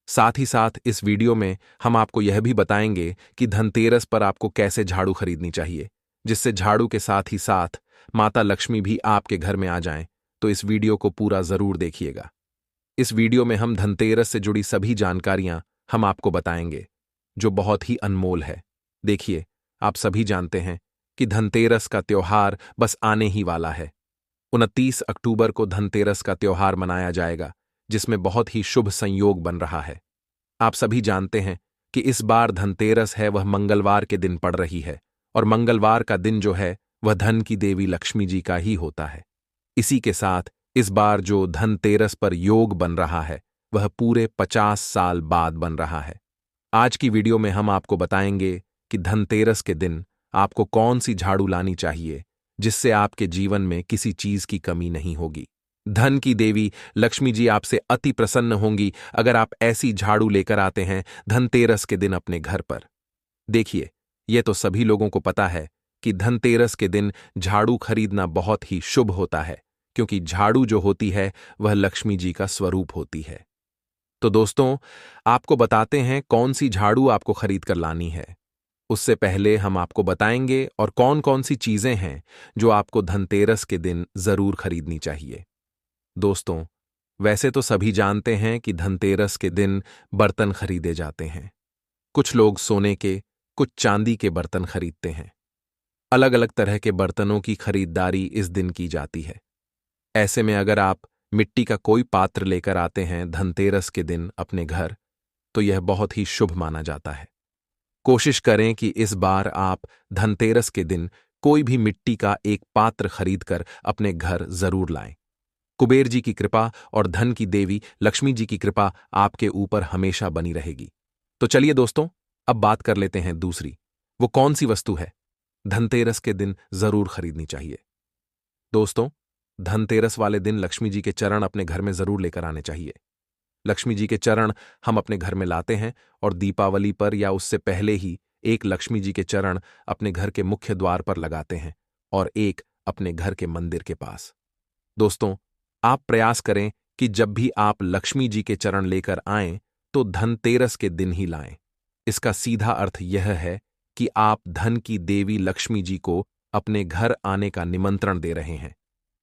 साथ ही साथ इस वीडियो में हम आपको यह भी बताएंगे कि धनतेरस पर आपको कैसे झाड़ू खरीदनी चाहिए, जिससे झाड़ू के साथ ही साथ माता लक्ष्मी भी आपके घर में आ जाएं। तो इस वीडियो को पूरा जरूर देखिएगा। इस वीडियो में हम धनतेरस से जुड़ी सभी जानकारियां हम आपको बताएंगे, जो बहुत ही अनमोल है। देखिए, आप सभी जानते हैं कि धनतेरस का त्योहार बस आने ही वाला है। 29 अक्टूबर को धनतेरस का त्योहार मनाया जाएगा, जिसमें बहुत ही शुभ संयोग बन रहा है। आप सभी जानते हैं कि इस बार धनतेरस है वह मंगलवार के दिन पड़ रही है, और मंगलवार का दिन जो है वह धन की देवी लक्ष्मी जी का ही होता है। इसी के साथ इस बार जो धनतेरस पर योग बन रहा है वह पूरे 50 साल बाद बन रहा है। आज की वीडियो में हम आपको बताएंगे कि धनतेरस के दिन आपको कौन सी झाड़ू लानी चाहिए, जिससे आपके जीवन में किसी चीज की कमी नहीं होगी। धन की देवी लक्ष्मी जी आपसे अति प्रसन्न होंगी अगर आप ऐसी झाड़ू लेकर आते हैं धनतेरस के दिन अपने घर पर। देखिए, यह तो सभी लोगों को पता है कि धनतेरस के दिन झाड़ू खरीदना बहुत ही शुभ होता है, क्योंकि झाड़ू जो होती है वह लक्ष्मी जी का स्वरूप होती है। तो दोस्तों, आपको बताते हैं कौन सी झाड़ू आपको खरीद कर लानी है। उससे पहले हम आपको बताएंगे और कौन कौन सी चीजें हैं जो आपको धनतेरस के दिन जरूर खरीदनी चाहिए। दोस्तों, वैसे तो सभी जानते हैं कि धनतेरस के दिन बर्तन खरीदे जाते हैं। कुछ लोग सोने के, कुछ चांदी के बर्तन खरीदते हैं। अलग अलग तरह के बर्तनों की खरीदारी इस दिन की जाती है। ऐसे में अगर आप मिट्टी का कोई पात्र लेकर आते हैं धनतेरस के दिन अपने घर, तो यह बहुत ही शुभ माना जाता है। कोशिश करें कि इस बार आप धनतेरस के दिन कोई भी मिट्टी का एक पात्र खरीदकर अपने घर जरूर लाएं। कुबेर जी की कृपा और धन की देवी लक्ष्मी जी की कृपा आपके ऊपर हमेशा बनी रहेगी। तो चलिए दोस्तों, अब बात कर लेते हैं दूसरी, वो कौन सी वस्तु है धनतेरस के दिन जरूर खरीदनी चाहिए। दोस्तों, धनतेरस वाले दिन लक्ष्मी जी के चरण अपने घर में जरूर लेकर आने चाहिए। लक्ष्मी जी के चरण हम अपने घर में लाते हैं और दीपावली पर या उससे पहले ही एक लक्ष्मी जी के चरण अपने घर के मुख्य द्वार पर लगाते हैं और एक अपने घर के मंदिर के पास। दोस्तों, आप प्रयास करें कि जब भी आप लक्ष्मी जी के चरण लेकर आएं तो धनतेरस के दिन ही लाएं। इसका सीधा अर्थ यह है कि आप धन की देवी लक्ष्मी जी को अपने घर आने का निमंत्रण दे रहे हैं।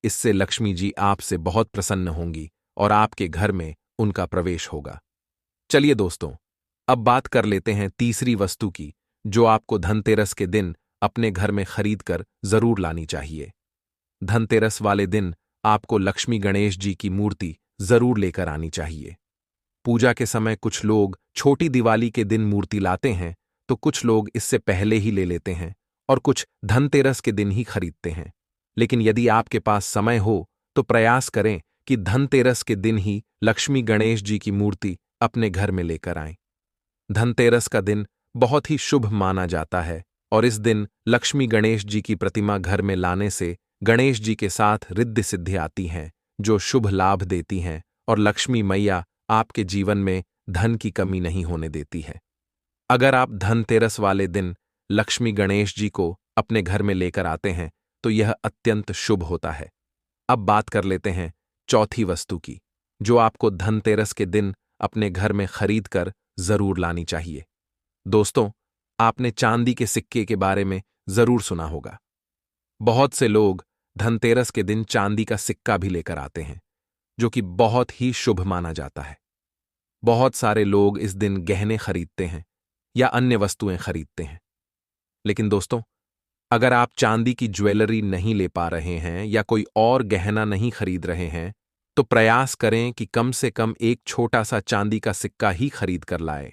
इससे लक्ष्मी जी आपसे बहुत प्रसन्न होंगी और आपके घर में उनका प्रवेश होगा। चलिए दोस्तों, अब बात कर लेते हैं तीसरी वस्तु की, जो आपको धनतेरस के दिन अपने घर में खरीदकर जरूर लानी चाहिए। धनतेरस वाले दिन आपको लक्ष्मी गणेश जी की मूर्ति जरूर लेकर आनी चाहिए। पूजा के समय कुछ लोग छोटी दिवाली के दिन मूर्ति लाते हैं, तो कुछ लोग इससे पहले ही ले लेते हैं और कुछ धनतेरस के दिन ही खरीदते हैं। लेकिन यदि आपके पास समय हो तो प्रयास करें कि धनतेरस के दिन ही लक्ष्मी गणेश जी की मूर्ति अपने घर में लेकर आएं। धनतेरस का दिन बहुत ही शुभ माना जाता है और इस दिन लक्ष्मी गणेश जी की प्रतिमा घर में लाने से गणेश जी के साथ रिद्धि सिद्धि आती हैं, जो शुभ लाभ देती हैं और लक्ष्मी मैया आपके जीवन में धन की कमी नहीं होने देती है। अगर आप धनतेरस वाले दिन लक्ष्मी गणेश जी को अपने घर में लेकर आते हैं तो यह अत्यंत शुभ होता है। अब बात कर लेते हैं चौथी वस्तु की, जो आपको धनतेरस के दिन अपने घर में खरीद कर जरूर लानी चाहिए। दोस्तों, आपने चांदी के सिक्के के बारे में जरूर सुना होगा। बहुत से लोग धनतेरस के दिन चांदी का सिक्का भी लेकर आते हैं, जो कि बहुत ही शुभ माना जाता है। बहुत सारे लोग इस दिन गहने खरीदते हैं या अन्य वस्तुएं खरीदते हैं। लेकिन दोस्तों, अगर आप चांदी की ज्वेलरी नहीं ले पा रहे हैं या कोई और गहना नहीं खरीद रहे हैं, तो प्रयास करें कि कम से कम एक छोटा सा चांदी का सिक्का ही खरीद कर लाएं।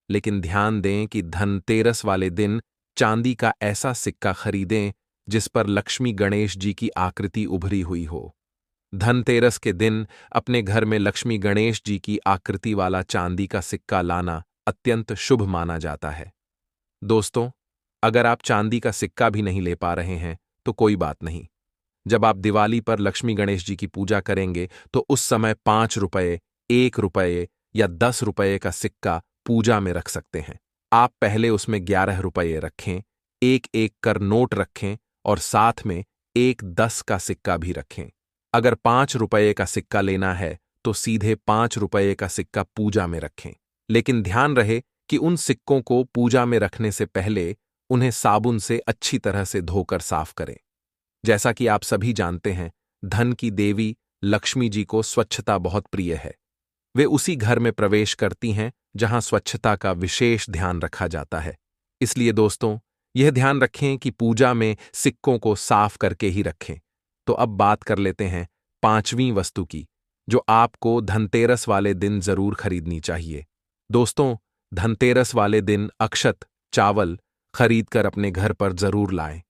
लेकिन ध्यान दें कि धनतेरस वाले दिन चांदी का ऐसा सिक्का खरीदें जिस पर लक्ष्मी गणेश जी की आकृति उभरी हुई हो। धनतेरस के दिन अपने घर में लक्ष्मी गणेश जी की आकृति वाला चांदी का सिक्का लाना अत्यंत शुभ माना जाता है। दोस्तों, अगर आप चांदी का सिक्का भी नहीं ले पा रहे हैं तो कोई बात नहीं। जब आप दिवाली पर लक्ष्मी गणेश जी की पूजा करेंगे तो उस समय 5 रुपये, 1 रुपये या 10 रुपये का सिक्का पूजा में रख सकते हैं। आप पहले उसमें 11 रुपये रखें, एक एक कर नोट रखें और साथ में एक 10 का सिक्का भी रखें। अगर 5 रुपये का सिक्का लेना है तो सीधे 5 रुपये का सिक्का पूजा में रखें। लेकिन ध्यान रहे कि उन सिक्कों को पूजा में रखने से पहले उन्हें साबुन से अच्छी तरह से धोकर साफ करें। जैसा कि आप सभी जानते हैं, धन की देवी लक्ष्मी जी को स्वच्छता बहुत प्रिय है। वे उसी घर में प्रवेश करती हैं जहां स्वच्छता का विशेष ध्यान रखा जाता है। इसलिए दोस्तों, यह ध्यान रखें कि पूजा में सिक्कों को साफ करके ही रखें। तो अब बात कर लेते हैं 5वीं वस्तु की, जो आपको धनतेरस वाले दिन जरूर खरीदनी चाहिए। दोस्तों, धनतेरस वाले दिन अक्षत, चावल खरीदकर अपने घर पर जरूर लाएं।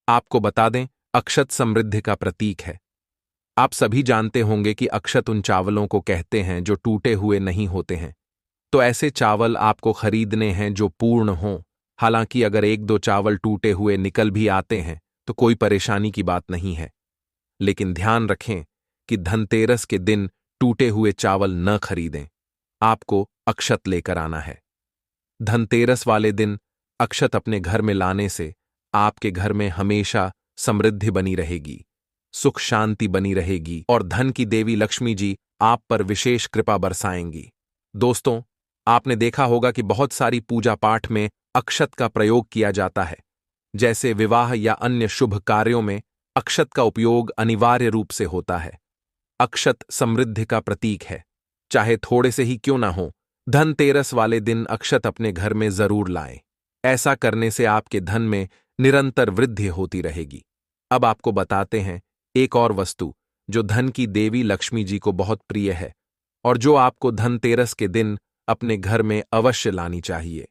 आपको बता दें, अक्षत समृद्धि का प्रतीक है। आप सभी जानते होंगे कि अक्षत उन चावलों को कहते हैं जो टूटे हुए नहीं होते हैं। तो ऐसे चावल आपको खरीदने हैं जो पूर्ण हों। हालांकि अगर 1-2 चावल टूटे हुए निकल भी आते हैं तो कोई परेशानी की बात नहीं है। लेकिन ध्यान रखें कि धनतेरस के दिन टूटे हुए चावल न खरीदें। आपको अक्षत लेकर आना है। धनतेरस वाले दिन अक्षत अपने घर में लाने से आपके घर में हमेशा समृद्धि बनी रहेगी, सुख शांति बनी रहेगी और धन की देवी लक्ष्मी जी आप पर विशेष कृपा बरसाएंगी। दोस्तों, आपने देखा होगा कि बहुत सारी पूजा पाठ में अक्षत का प्रयोग किया जाता है। जैसे विवाह या अन्य शुभ कार्यों में अक्षत का उपयोग अनिवार्य रूप से होता है। अक्षत समृद्धि का प्रतीक है। चाहे थोड़े से ही क्यों ना हो, धनतेरस वाले दिन अक्षत अपने घर में जरूर लाएं। ऐसा करने से आपके धन में निरंतर वृद्धि होती रहेगी। अब आपको बताते हैं एक और वस्तु जो धन की देवी लक्ष्मी जी को बहुत प्रिय है और जो आपको धनतेरस के दिन अपने घर में अवश्य लानी चाहिए।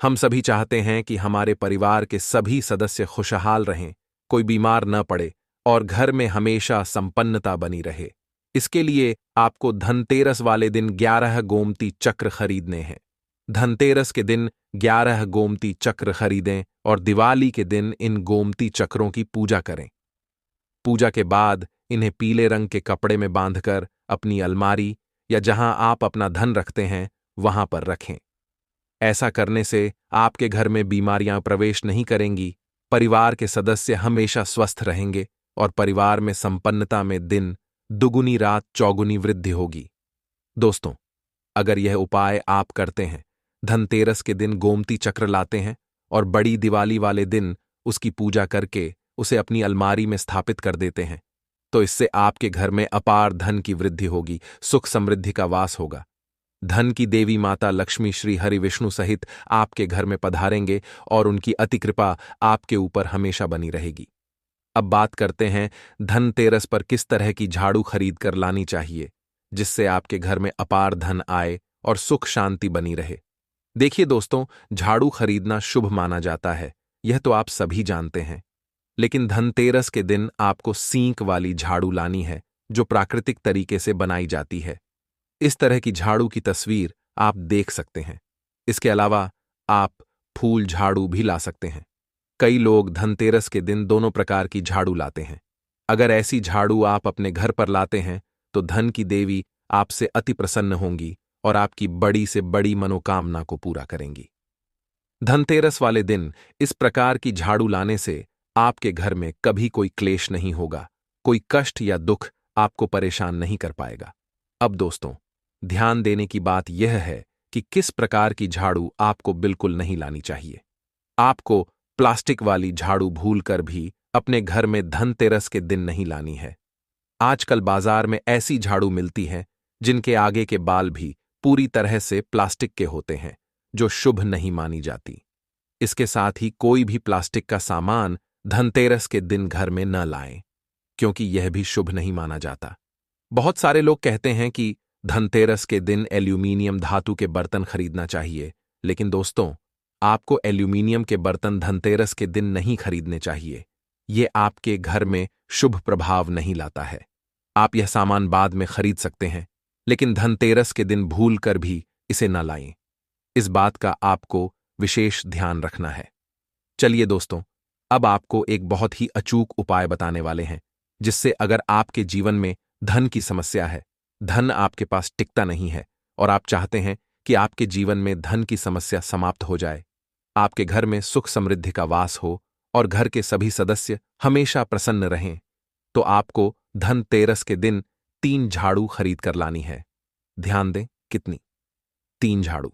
हम सभी चाहते हैं कि हमारे परिवार के सभी सदस्य खुशहाल रहें, कोई बीमार न पड़े और घर में हमेशा संपन्नता बनी रहे। इसके लिए आपको धनतेरस वाले दिन 11 गोमती चक्र खरीदने हैं। धनतेरस के दिन 11 गोमती चक्र खरीदें और दिवाली के दिन इन गोमती चक्रों की पूजा करें। पूजा के बाद इन्हें पीले रंग के कपड़े में बांधकर अपनी अलमारी या जहां आप अपना धन रखते हैं वहां पर रखें। ऐसा करने से आपके घर में बीमारियां प्रवेश नहीं करेंगी, परिवार के सदस्य हमेशा स्वस्थ रहेंगे और परिवार में संपन्नता में दिन दुगुनी रात चौगुनी वृद्धि होगी। दोस्तों, अगर यह उपाय आप करते हैं, धनतेरस के दिन गोमती चक्र लाते हैं और बड़ी दिवाली वाले दिन उसकी पूजा करके उसे अपनी अलमारी में स्थापित कर देते हैं, तो इससे आपके घर में अपार धन की वृद्धि होगी, सुख समृद्धि का वास होगा। धन की देवी माता लक्ष्मी श्री हरि विष्णु सहित आपके घर में पधारेंगे और उनकी अति कृपा आपके ऊपर हमेशा बनी रहेगी। अब बात करते हैं धनतेरस पर किस तरह की झाड़ू खरीद कर लानी चाहिए जिससे आपके घर में अपार धन आए और सुख शांति बनी रहे। देखिए दोस्तों, झाड़ू खरीदना शुभ माना जाता है, यह तो आप सभी जानते हैं। लेकिन धनतेरस के दिन आपको सींक वाली झाड़ू लानी है जो प्राकृतिक तरीके से बनाई जाती है। इस तरह की झाड़ू की तस्वीर आप देख सकते हैं। इसके अलावा आप फूल झाड़ू भी ला सकते हैं। कई लोग धनतेरस के दिन दोनों प्रकार की झाड़ू लाते हैं। अगर ऐसी झाड़ू आप अपने घर पर लाते हैं तो धन की देवी आपसे अति प्रसन्न होंगी और आपकी बड़ी से बड़ी मनोकामना को पूरा करेंगी। धनतेरस वाले दिन इस प्रकार की झाड़ू लाने से आपके घर में कभी कोई क्लेश नहीं होगा, कोई कष्ट या दुख आपको परेशान नहीं कर पाएगा। अब दोस्तों, ध्यान देने की बात यह है कि किस प्रकार की झाड़ू आपको बिल्कुल नहीं लानी चाहिए। आपको प्लास्टिक वाली झाड़ू भूलकर भी अपने घर में धनतेरस के दिन नहीं लानी है। आजकल बाजार में ऐसी झाड़ू मिलती हैं जिनके आगे के बाल भी पूरी तरह से प्लास्टिक के होते हैं, जो शुभ नहीं मानी जाती। इसके साथ ही कोई भी प्लास्टिक का सामान धनतेरस के दिन घर में न लाएं, क्योंकि यह भी शुभ नहीं माना जाता। बहुत सारे लोग कहते हैं कि धनतेरस के दिन एल्यूमीनियम धातु के बर्तन खरीदना चाहिए, लेकिन दोस्तों, आपको एल्यूमीनियम के बर्तन धनतेरस के दिन नहीं खरीदने चाहिए। ये आपके घर में शुभ प्रभाव नहीं लाता है। आप यह सामान बाद में खरीद सकते हैं, लेकिन धनतेरस के दिन भूल कर भी इसे न लाएं। इस बात का आपको विशेष ध्यान रखना है। चलिए दोस्तों, अब आपको एक बहुत ही अचूक उपाय बताने वाले हैं, जिससे अगर आपके जीवन में धन की समस्या है, धन आपके पास टिकता नहीं है और आप चाहते हैं कि आपके जीवन में धन की समस्या समाप्त हो जाए, आपके घर में सुख समृद्धि का वास हो और घर के सभी सदस्य हमेशा प्रसन्न रहें, तो आपको धनतेरस के दिन 3 झाड़ू खरीद कर लानी है। ध्यान दें, कितनी? 3 झाड़ू।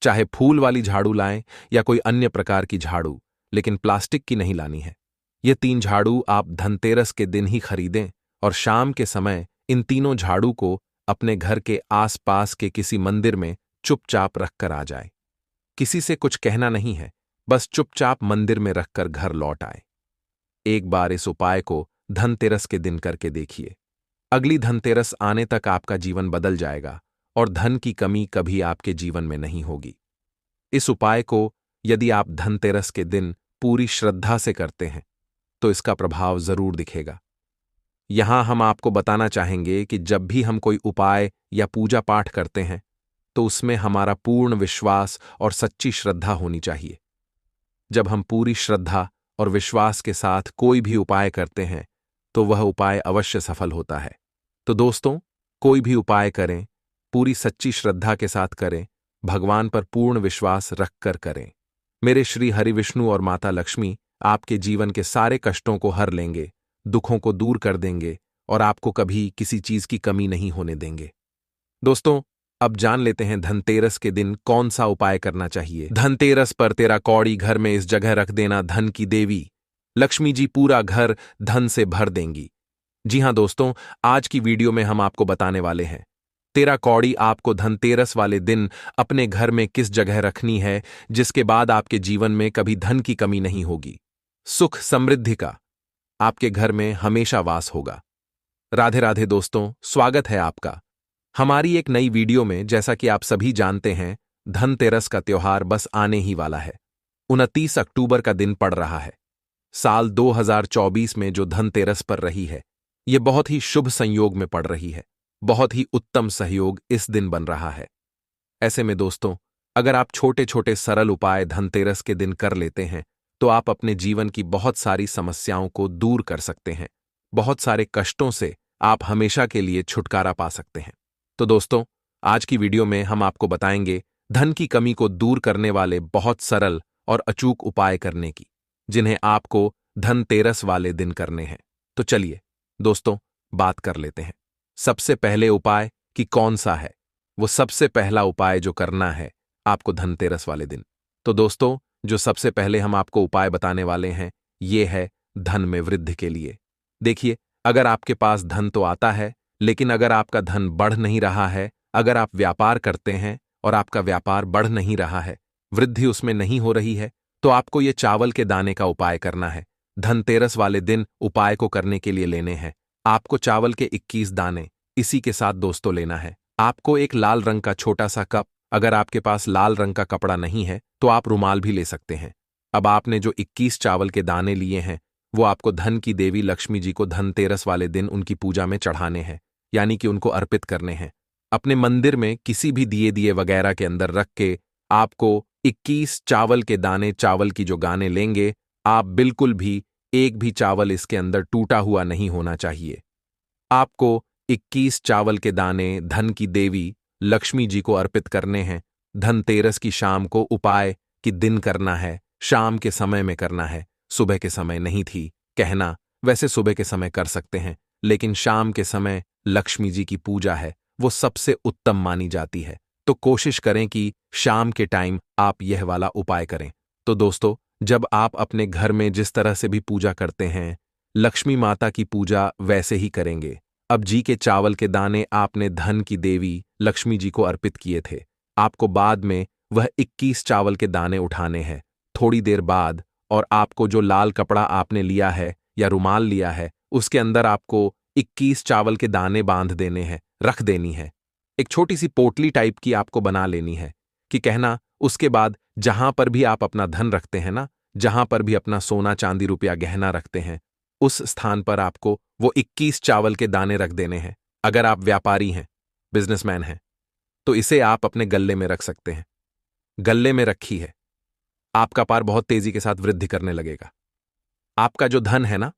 चाहे फूल वाली झाड़ू लाएं या कोई अन्य प्रकार की झाड़ू, लेकिन प्लास्टिक की नहीं लानी है। ये 3 झाड़ू आप धनतेरस के दिन ही खरीदें और शाम के समय इन तीनों झाड़ू को अपने घर के आसपास के किसी मंदिर में चुपचाप रखकर आ जाए। किसी से कुछ कहना नहीं है, बस चुपचाप मंदिर में रखकर घर लौट आए। एक बार इस उपाय को धनतेरस के दिन करके देखिए। अगली धनतेरस आने तक आपका जीवन बदल जाएगा और धन की कमी कभी आपके जीवन में नहीं होगी। इस उपाय को यदि आप धनतेरस के दिन पूरी श्रद्धा से करते हैं, तो इसका प्रभाव जरूर दिखेगा। यहां हम आपको बताना चाहेंगे कि जब भी हम कोई उपाय या पूजा पाठ करते हैं, तो उसमें हमारा पूर्ण विश्वास और सच्ची श्रद्धा होनी चाहिए। जब हम पूरी श्रद्धा और विश्वास के साथ कोई भी उपाय करते हैं, तो वह उपाय अवश्य सफल होता है। तो दोस्तों, कोई भी उपाय करें, पूरी सच्ची श्रद्धा के साथ करें, भगवान पर पूर्ण विश्वास रखकर करें। मेरे श्री हरि विष्णु और माता लक्ष्मी आपके जीवन के सारे कष्टों को हर लेंगे, दुखों को दूर कर देंगे और आपको कभी किसी चीज की कमी नहीं होने देंगे। दोस्तों, अब जान लेते हैं धनतेरस के दिन कौन सा उपाय करना चाहिए। धनतेरस पर तेरा कौड़ी घर में इस जगह रख देना, धन की देवी लक्ष्मी जी पूरा घर धन से भर देंगी। जी हां दोस्तों, आज की वीडियो में हम आपको बताने वाले हैं तेरा कौड़ी आपको धनतेरस वाले दिन अपने घर में किस जगह रखनी है, जिसके बाद आपके जीवन में कभी धन की कमी नहीं होगी। सुख समृद्धि का आपके घर में हमेशा वास होगा। राधे राधे दोस्तों, स्वागत है आपका हमारी एक नई वीडियो में। जैसा कि आप सभी जानते हैं, धनतेरस का त्योहार बस आने ही वाला है। 29 अक्टूबर का दिन पड़ रहा है। साल 2024 में जो धनतेरस पर रही है, ये बहुत ही शुभ संयोग में पड़ रही है। बहुत ही उत्तम सहयोग इस दिन बन रहा है। ऐसे में दोस्तों, अगर आप छोटे छोटे सरल उपाय धनतेरस के दिन कर लेते हैं, तो आप अपने जीवन की बहुत सारी समस्याओं को दूर कर सकते हैं। बहुत सारे कष्टों से आप हमेशा के लिए छुटकारा पा सकते हैं। तो दोस्तों, आज की वीडियो में हम आपको बताएंगे धन की कमी को दूर करने वाले बहुत सरल और अचूक उपाय करने की, जिन्हें आपको धनतेरस वाले दिन करने हैं। तो चलिए दोस्तों, बात कर लेते हैं। सबसे पहले उपाय कि कौन सा है, वो सबसे पहला उपाय जो करना है आपको धनतेरस वाले दिन। तो दोस्तों, जो सबसे पहले हम आपको उपाय बताने वाले हैं, ये है धन में वृद्धि के लिए। देखिए, अगर आपके पास धन तो आता है, लेकिन अगर आपका धन बढ़ नहीं रहा है, अगर आप व्यापार करते हैं और आपका व्यापार बढ़ नहीं रहा है, वृद्धि उसमें नहीं हो रही है, तो आपको ये चावल के दाने का उपाय करना है। धनतेरस वाले दिन उपाय को करने के लिए लेने हैं आपको चावल के 21 दाने। इसी के साथ दोस्तों लेना है आपको एक लाल रंग का छोटा सा कप। अगर आपके पास लाल रंग का कपड़ा नहीं है, तो आप रुमाल भी ले सकते हैं। अब आपने जो 21 चावल के दाने लिए हैं, वो आपको धन की देवी लक्ष्मी जी को धनतेरस वाले दिन उनकी पूजा में चढ़ाने हैं, यानी कि उनको अर्पित करने हैं। अपने मंदिर में किसी भी दिए वगैरह के अंदर रख के आपको 21 चावल के दाने, चावल की जो गाने लेंगे, आप बिल्कुल भी एक भी चावल इसके अंदर टूटा हुआ नहीं होना चाहिए। आपको 21 चावल के दाने धन की देवी लक्ष्मी जी को अर्पित करने हैं। धनतेरस की शाम को उपाय कि दिन करना है, शाम के समय में करना है, सुबह के समय नहीं थी कहना। वैसे सुबह के समय कर सकते हैं, लेकिन शाम के समय लक्ष्मी जी की पूजा है, वो सबसे उत्तम मानी जाती है। तो कोशिश करें कि शाम के टाइम आप यह वाला उपाय करें। तो दोस्तों, जब आप अपने घर में जिस तरह से भी पूजा करते हैं, लक्ष्मी माता की पूजा वैसे ही करेंगे। अब जी के चावल के दाने आपने धन की देवी लक्ष्मी जी को अर्पित किए थे। आपको बाद में वह 21 चावल के दाने उठाने हैं थोड़ी देर बाद, और आपको जो लाल कपड़ा आपने लिया है या रुमाल लिया है, उसके अंदर आपको 21 चावल के दाने बांध देने हैं, रख देनी है। एक छोटी सी पोटली टाइप की आपको बना लेनी है कि कहना, उसके बाद जहां पर भी आप अपना धन रखते हैं ना, जहां पर भी अपना सोना चांदी रुपया गहना रखते हैं, उस स्थान पर आपको वो 21 चावल के दाने रख देने हैं। अगर आप व्यापारी हैं, बिजनेसमैन हैं, तो इसे आप अपने गल्ले में रख सकते हैं। गल्ले में रखी है, आपका पार बहुत तेजी के साथ वृद्धि करने लगेगा। आपका जो धन है ना,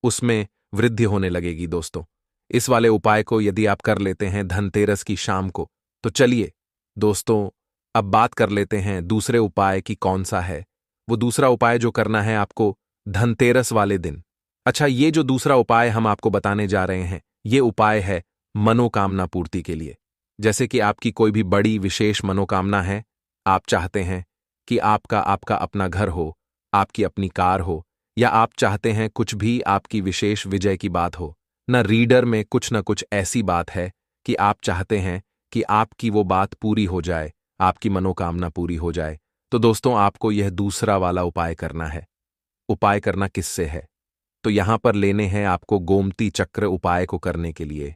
उसमें वृद्धि होने लगेगी दोस्तों। इस वाले उपाय को यदि आप कर लेते हैं धनतेरस की शाम को, तो चलिए दोस्तों, अब बात कर लेते हैं दूसरे उपाय की कौन सा है। वो दूसरा उपाय जो करना है आपको धनतेरस वाले दिन। अच्छा, ये जो दूसरा उपाय हम आपको बताने जा रहे हैं, ये उपाय है मनोकामना पूर्ति के लिए। जैसे कि आपकी कोई भी बड़ी विशेष मनोकामना है, आप चाहते हैं कि आपका आपका अपना घर हो, आपकी अपनी कार हो, या आप चाहते हैं कुछ भी आपकी विशेष विजय की बात हो, न रीडर में कुछ न कुछ ऐसी बात है कि आप चाहते हैं कि आपकी वो बात पूरी हो जाए, आपकी मनोकामना पूरी हो जाए, तो दोस्तों आपको यह दूसरा वाला उपाय करना है। उपाय करना किससे है? तो यहां पर लेने हैं आपको गोमती चक्र उपाय को करने के लिए।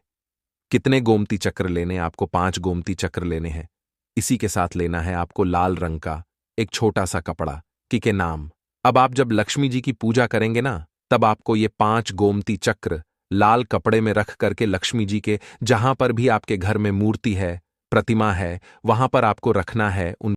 कितने गोमती चक्र लेने? आपको 5 गोमती चक्र लेने हैं। इसी के साथ लेना है आपको लाल रंग का एक छोटा सा कपड़ा के नाम। अब आप जब लक्ष्मी जी की पूजा करेंगे ना, तब आपको ये 5 गोमती चक्र लाल कपड़े में रख करके लक्ष्मी जी के जहां पर भी आपके घर में मूर्ति है, प्रतिमा है, वहां पर आपको रखना है। उन